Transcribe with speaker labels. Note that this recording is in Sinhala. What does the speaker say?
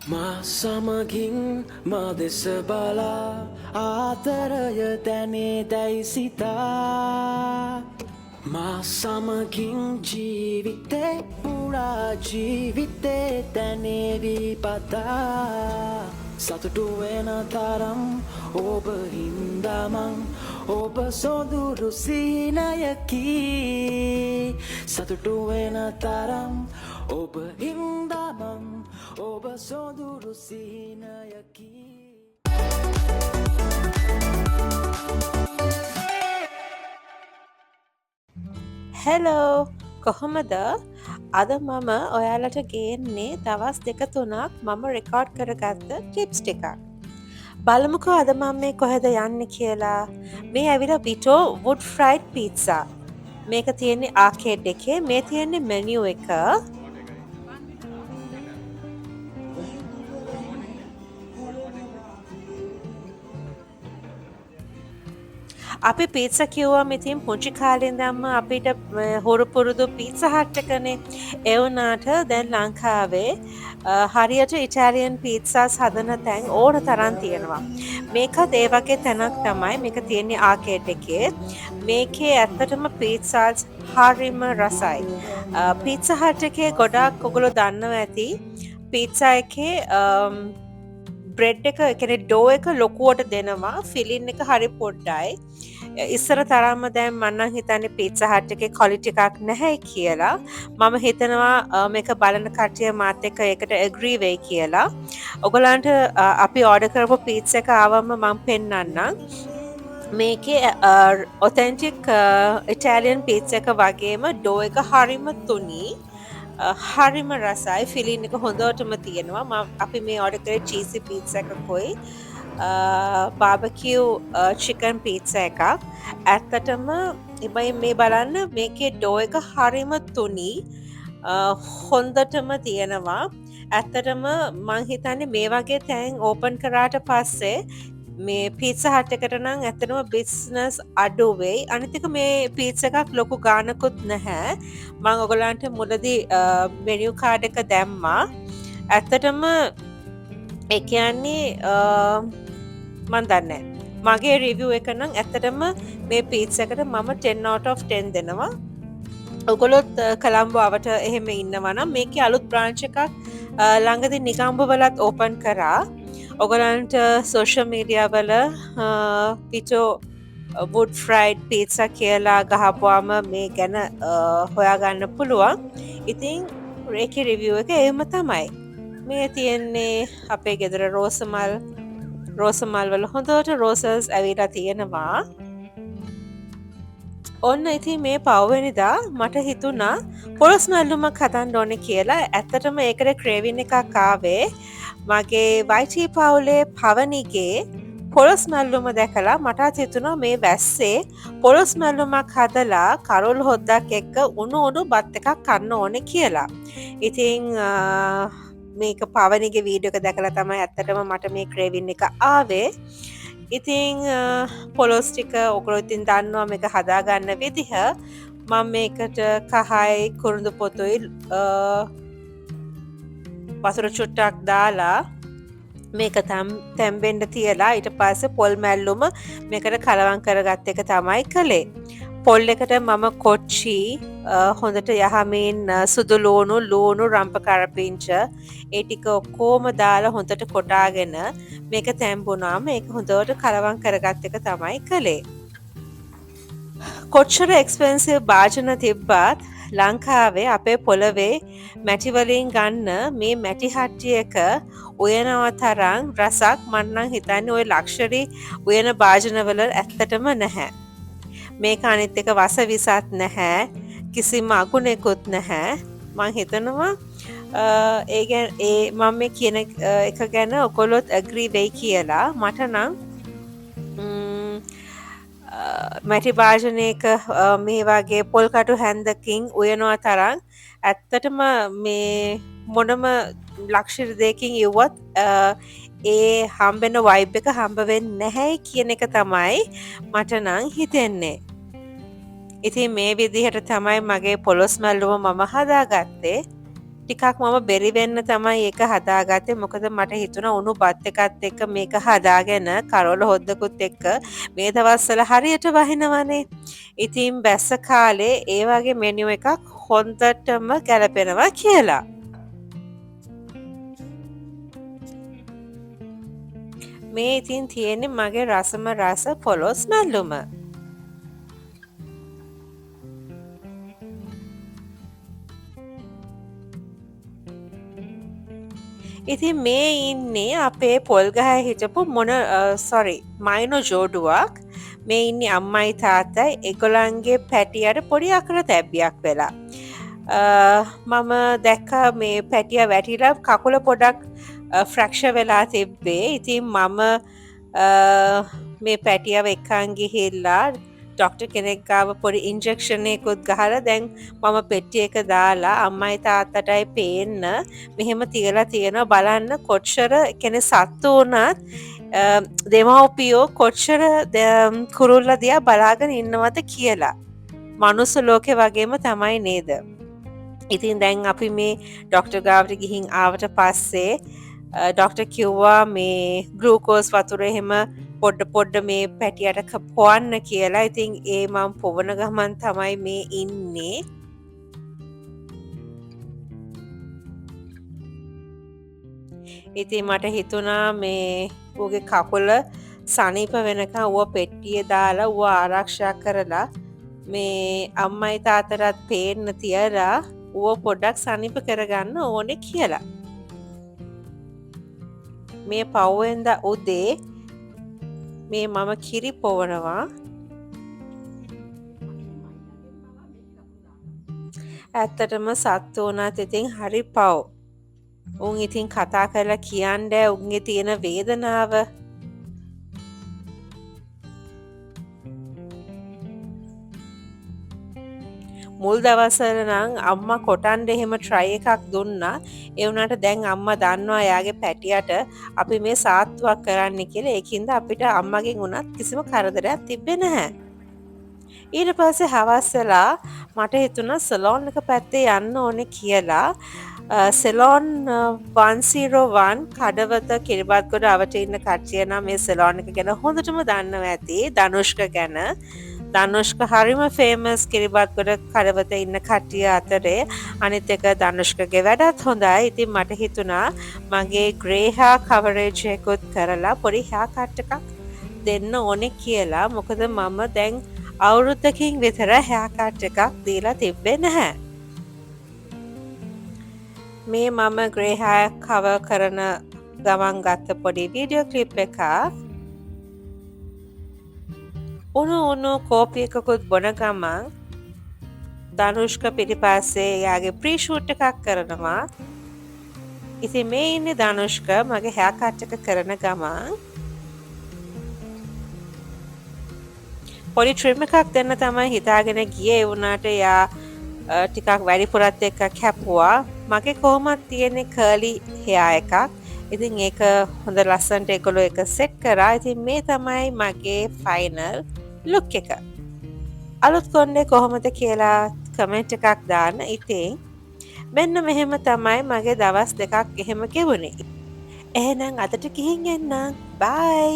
Speaker 1: මා සමගින් මදෙස බලා ආතරය දැනේ දැයි සිතා මා සමගින් ජීවිතේ පුරා ජීවිතේ දැනේවී පතා සතුටු වෙන තරම් ඔබ හින්දාමං ඔබ සොඳුරු සිහිනයකි සතුටු වෙන තරම් ඔබ හින්දාමං ඔබ සොඳුරු සිහිනයකි
Speaker 2: හෙලෝ කොහොමද අද මම ඔයාලට ගේන්නේ දවස් දෙක තුනක් මම රෙකෝඩ් කරගත්ත ටිප්ස් ටිකක් බලමුකෝ අද මම මේ කොහෙද යන්නේ කියලා මේ ඇවිල්ලා විටෝ වුඩ් ෆ්‍රයිඩ් පීට්සා මේක තියෙන්නේ ආකේඩ් එකේ මේ තියෙන්නේ මෙනියු එක අපි පීත්ස කිව්වම ඉතින් පුංචි කාලේ ඉඳන්ම අපිට හොරු පුරුදු පීත්ස හට් එකනේ ඒ වුණාට දැන් ලංකාවේ හරියට ඉටාලියන් පීත්සාස් හදන තැන් ඕන තරම් තියෙනවා මේකත් ඒ වගේ තැනක් තමයි මේක තියෙන්නේ ආකේඩ් එකේ මේකේ ඇත්තටම පීත්සාස් හරිම රසයි පීත්ස හට් එකේ ගොඩාක් ඔයගොල්ලෝ දන්නවා ඇති පීත්සා එකේ බ්‍රෙඩ් එක කියන්නේ ඩෝ එක ලොකුවට දෙනවා ෆිලින් එක හරි පොඩ්ඩයි ඉස්සර තරම්ම දැන් මම නම් හිතන්නේ පීට්සා හට් එකේ ක්වොලිටි එකක් නැහැ කියලා මම හිතනවා මේක බලන කට්ටිය මාත් එක්ක ඒකට ඇග්‍රී වෙයි කියලා ඔයගලන්ට අපි ඕඩර් කරපු පීට්සා එක ආවම මම පෙන්නන්නම් මේකේ ඔතෙන්ටික් ඉටාලියන් පීට්සා එක වගේම ඩෝ එක හරිම තුනී හරිම රසයි ෆිලින් එක හොඳටම තියෙනවා අපි මේ ඕඩර් කරේ චීසි පීට්සා එකකුයි බාබකියු චිකන් පීට්සා එකක් ඇත්තටම එබයි මේ බලන්න මේකේ ඩෝ එක හරිම තුනී හොඳටම තියෙනවා ඇත්තටම මං හිතන්නේ මේ වගේ තැන් ඕපන් කරාට පස්සේ මේ පීත්සා හට් එකට නම් ඇත්තටම බිස්නස් අඩු වෙයි. අනිත් එක මේ පීත්සා එකක් ලොකු ගානකුත් නැහැ. මම ඔයගලන්ට මුලදී මෙනු කාඩ් එක දැම්මා. ඇත්තටම ඒ කියන්නේ මන් දන්නේ මගේ රිවිව් එක නම් ඇත්තටම මේ පීත්සා එකට මම 10 out of 10 දෙනවා. ඔයගොල්ලොත් කොළඹ ආවට එහෙම ඉන්නවා නම් මේකේ අලුත් බ්‍රාන්ච් එකක් ළඟදී නිගම්බ වලත් ඕපන් කරා. ඔගලන්ට සෝෂල් මීඩියා වල පිටෝ වුඩ් ෆ්‍රයිඩ් පීට්සා කියලා ගහපුවාම මේ ගැන හොයාගන්න පුළුවන් ඉතින් ඒකේ රිවිව් එක එහෙම තමයි මේ තියෙන්නේ අපේ ගෙදර රෝසමල් වල හොඳට රෝසස් ඇවිලා තියෙනවා ඔන්න ඉතින් මේ පව්වෙනිදා මට හිතුණා පොළොස් මැල්ලුමක් හදන්න ඕනේ කියලා ඇත්තටම ඒකට ක්‍රේවින් එකක් ආවේ මගේ වයිටී පවුලේ පවනිගේ පොළොස් මැල්ලුම දැකලා මටත් හිතුණා මේ වැස්සේ පොළොස් මැල්ලුමක් හදලා කරොල් හොද්දක් එක්ක උණු බත් එකක් කන්න ඕනේ කියලා. ඉතින් මේක පවනිගේ වීඩියෝ එක දැකලා තමයි ඇත්තටම මට මේ ක්‍රේවින් එක ආවේ. ඉතින් පොළොස් ටික ඔයගොල්ලෝ ඉතින් දන්නවා මේක හදාගන්න විදිහ. මම මේකට කහයි කුරුඳු පොතුයි වතුර චුට්ටක් දාලා මේක තැම්බෙන්න තියලා ඊට පස්සේ පොල් මැල්ලුම මේකට කලවම් කරගත් එක තමයි කළේ. පොල් එකට මම කොච්චි හොඳට යහමින් සුදු ලූණු රම්ප කරපිංච ඒ ටික ඔක්කොම දාලා හොඳට කොටාගෙන මේක තැම්බුණාම ඒක හොඳට කලවම් කරගත් එක තමයි කළේ. කොච්චර එක්ස්පෙන්සිව් භාජන තිබ්බත් ලංකාවේ අපේ පොළවේ මැටි වලින් ගන්න මේ මැටි හට්ටියක උයනවා තරම් රසක් මම නම් හිතන්නේ ওই ලක්ෂරි උයන භාජනවල ඇත්තටම නැහැ. මේක අනිත් එක වස විසත් නැහැ. කිසිම අගුණෙකුත් නැහැ. මම හිතනවා ඒ මම මේ කියන එක ගැන ඔයගොල්ලොත් ඇග්‍රී වෙයි කියලා. මට නම් මැටි භාජනයක මේ වගේ පොල් කටු හැන්දකින් උයනවා තරම් ඇත්තටම මේ මොනම ලක්ෂර දෙකින් ඉව්වත් ඒ හම්බෙන වයිබ් එක හම්බ වෙන්නේ නැහැ කියන එක තමයි මට නම් හිතෙන්නේ. ඉතින් මේ විදිහට තමයි මගේ පොළොස් මැල්ලුම මම හදාගත්තේ. ටිකක් මම බෙරි වෙන්න තමයි ඒක හදාගත්තේ. මොකද මට හිතුණා උණු බත් එකත් එක්ක මේක හදාගෙන කරවල හොද්දකුත් එක්ක මේ දවස්වල හරියට වහිනවනේ. ඉතින් බැස්ස කාලේ ඒ වගේ මෙනු එකක් හොඳටම ගැලපෙනවා කියලා. මේ ඉතින් තියෙන්නේ මගේ රසම රස පොලොස් මැල්ලුම. ඉතින් මේ ඉන්නේ අපේ පොල්ගහ හිටපු මයිනෝ ජෝඩුවක්. මේ ඉන්නේ අම්මයි තාත්තයි එගොල්ලන්ගේ පැටියට පොඩි අකර තැබ්බියක් වෙලා. මම දැක්ක මේ පැටිය වැටිලා කකුල පොඩක් ෆ්‍රැක්ෂර් වෙලා තිබ්බේ. ඉතින් මම මේ පැටියව එක්කන් ගිහිල්ලා ඩොක්ටර් කෙනෙක් ගාව පොඩි ඉන්ජෙක්ෂන් එකකුත් ගහලා දැන් මම පෙට්ටි එක දාලා අම්මයි තාත්තටයි පේන්න මෙහෙම තියලා තියෙනවා බලන්න කොච්චර කෙනෙක් සත්තු වුණත් දෙමව්පියෝ කොච්චර කුරුල්ලා දිහා බලාගෙන ඉන්නවද කියලා. මනුස්ස ලෝකේ වගේම තමයි නේද? ඉතින් දැන් අපි මේ ඩොක්ටර් ගාවට ගිහින් ආවට පස්සේ ඩොක්ටර් කිව්වා මේ ග්ලූකෝස් වතුර එහෙම පොඩ්ඩ මේ පැටියට පොවන්න කියලා. ඉතින් ඒ මම පොවන ගමන් තමයි මේ ඉන්නේ. ඉතින් මට හිතුණා මේ ඌගේ කකුල සනීප වෙනකන් ඌව පෙට්ටියේ දාලා ඌව ආරක්ෂා කරලා මේ අම්මයි තාත්තටත් පේන්න තියලා ඌව පොඩ්ඩක් සනීප කරගන්න ඕනේ කියලා. මේ පව්වෙන්දා උදේ මේ මම කිරි පොවනවා. ඇත්තටම සත්තු වුණත් ඉතින් හරි පව්. උන් ඉතින් කතා කරලා කියන්නේ උන්ගේ තියෙන වේදනාව. මුල් දවස්වල නම් අම්මා කොටන්ඩ එහෙම ට්‍රයි එකක් දුන්නා. ඒ වුණාට දැන් අම්මා දන්නවා එයාගේ පැටියට අපි මේ සාත්තුවක් කරන්න කියලා. ඒකින්ද අපිට අම්මගෙන් උනත් කිසිම කරදරයක් තිබ්බේ නැහැ. ඊට පස්සේ හවස් වෙලා මට හිතුණා සලෝන් එක පැත්තේ යන්න ඕනේ කියලා. සෙලෝන් 101 කඩවත කිරිබත්ගොඩ අවට ඉන්න කට්ටිය නම් මේ සෙලෝන් එක ගැන හොඳටම දන්නවා ඇති. ධනුෂ්ක ගැන. ධනුෂ්ක හරිම ෆේමස් කිරිබත්ගොඩ කඩවත ඉන්න කට්ටිය අතරේ. අනිත් එක ධනුෂ්කගේ වැඩත් හොඳයි. ඉතින් මට හිතුණා මගේ ග්‍රේ හෑ කවරේජ් එකකුත් කරලා පොඩි හෑ කට් එකක් දෙන්න ඕනේ කියලා. මොකද මම දැන් අවුරුද්දකින් විතර හෑ කට් එකක් දීලා තිබ්බේ නැහැ. මේ මම ග්‍රේ හෑ කවර් කරන ගමන් ගත්ත පොඩි වීඩියෝ ක්ලිප් එකක්. උණු කෝපි එකකුත් බොන ගමන් ධනුෂ්ක පිටිපස්සේ එයාගේ ප්‍රී ෂූට් එකක් කරනවා. ඉතින් මේ ඉන්නේ ධනුෂ්ක මගේ හෑ කට් එක කරන ගමන් පොඩි ට්‍රිම් එකක් දෙන්න තමයි හිතාගෙන ගියේ. ඒ වුණාට එයා ටිකක් වැඩිපුරත් එක්ක කැපුවා. මගේ කොහොමත් තියෙන්නේ කර්ලි හෙයා එකක්. ඉතින් ඒක හොඳ ලස්සනට ඒගොල්ලෝ එක සෙට් කරා. ඉතින් මේ තමයි මගේ ෆයිනල් ලුක් එක. අලුත් කොණ්ඩේ කොහොමද කියලා කමෙන්ට් එකක් දාන්න. ඉතින් මෙන්න මෙහෙම තමයි මගේ දවස් දෙකක් එහෙම ගෙවුනේ. එහෙනම් අදට ගිහින් එන්නම්. බයි.